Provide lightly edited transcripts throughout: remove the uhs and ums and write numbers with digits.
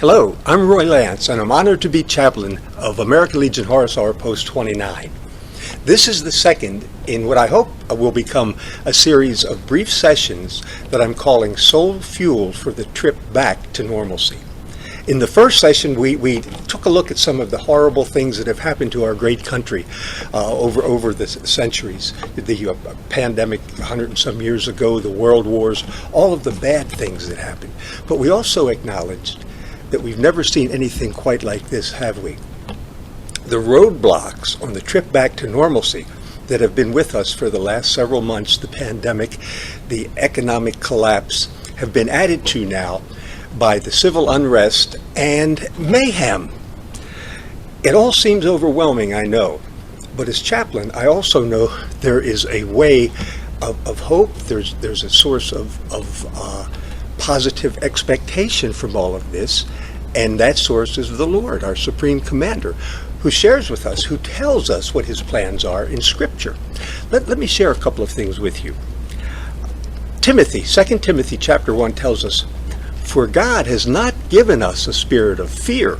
Hello, I'm Roy Lance, and I'm honored to be chaplain of American Legion Horus Hour Post 29. This is the second in what I hope will become a series of brief sessions that I'm calling Soul Fuel for the Trip Back to Normalcy. In the first session, we took a look at some of the horrible things that have happened to our great country over the centuries. The pandemic 100 and some years ago, the world wars, all of the bad things that happened. But we also acknowledged that we've never seen anything quite like this, have we? The roadblocks on the trip back to normalcy that have been with us for the last several months, the pandemic, the economic collapse, have been added to now by the civil unrest and mayhem. It all seems overwhelming, I know, but as chaplain, I also know there is a way of hope. There's a source of positive expectation from all of this, and that source is the Lord, our supreme commander, who shares with us, who tells us what his plans are in Scripture. Let me share a couple of things with you. 2 Timothy chapter 1 tells us, "For God has not given us a spirit of fear,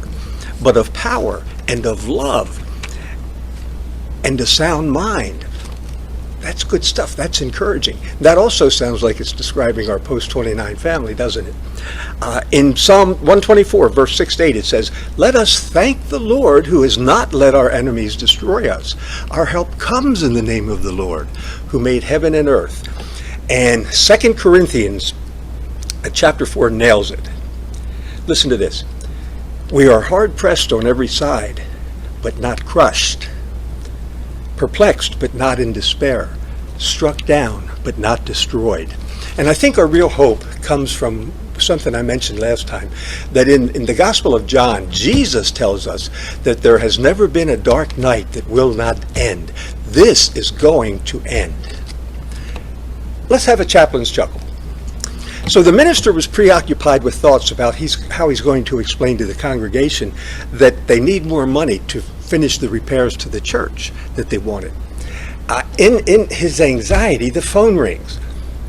but of power and of love and a sound mind." That's good stuff. That's encouraging. That also sounds like it's describing our post-29 family, doesn't it? In Psalm 124, verse 6 to 8, it says, "Let us thank the Lord who has not let our enemies destroy us. Our help comes in the name of the Lord, who made heaven and earth." And 2 Corinthians chapter 4 nails it. Listen to this. "We are hard-pressed on every side, but not crushed. Perplexed, but not in despair. Struck down, but not destroyed." And I think our real hope comes from something I mentioned last time, that in the Gospel of John, Jesus tells us that there has never been a dark night that will not end. This is going to end. Let's have a chaplain's chuckle. So the minister was preoccupied with thoughts about how he's going to explain to the congregation that they need more money to finish the repairs to the church that they wanted. In his anxiety, the phone rings.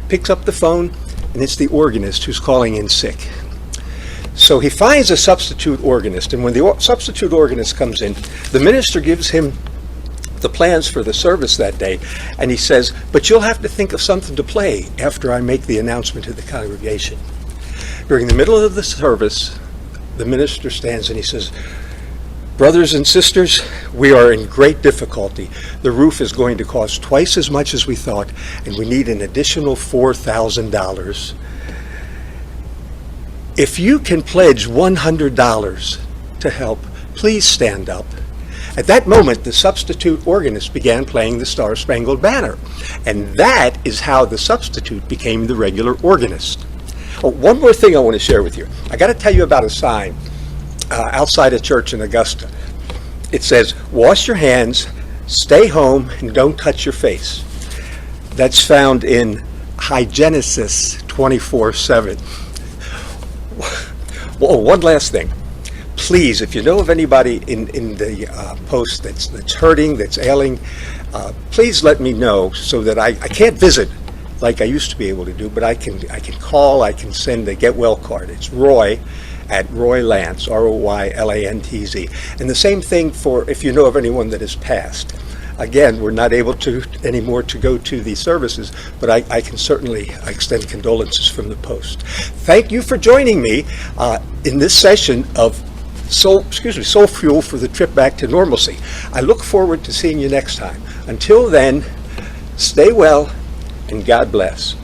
Picks up the phone, and it's the organist who's calling in sick. So he finds a substitute organist, and when the substitute organist comes in, the minister gives him the plans for the service that day, and he says, "But you'll have to think of something to play after I make the announcement to the congregation." During the middle of the service, the minister stands and he says, "Brothers and sisters, we are in great difficulty. The roof is going to cost twice as much as we thought, and we need an additional $4,000. If you can pledge $100 to help, please stand up." At that moment, the substitute organist began playing the Star-Spangled Banner, and that is how the substitute became the regular organist. Oh, one more thing I want to share with you. I got to tell you about a sign outside a church in Augusta. It says, "Wash your hands, stay home, and don't touch your face." That's found in Hygienesis 24/7. Oh, one last thing. Please, if you know of anybody in the post that's hurting, that's ailing, please let me know so that I can't visit like I used to be able to do, but I can call, I can send a get well card. It's Roy at Roy Lance, ROYLANTZ. And the same thing for if you know of anyone that has passed. Again, we're not able to anymore to go to these services, but I can certainly extend condolences from the post. Thank you for joining me in this session of Soul Fuel for the Trip Back to Normalcy. I look forward to seeing you next time. Until then, stay well and God bless.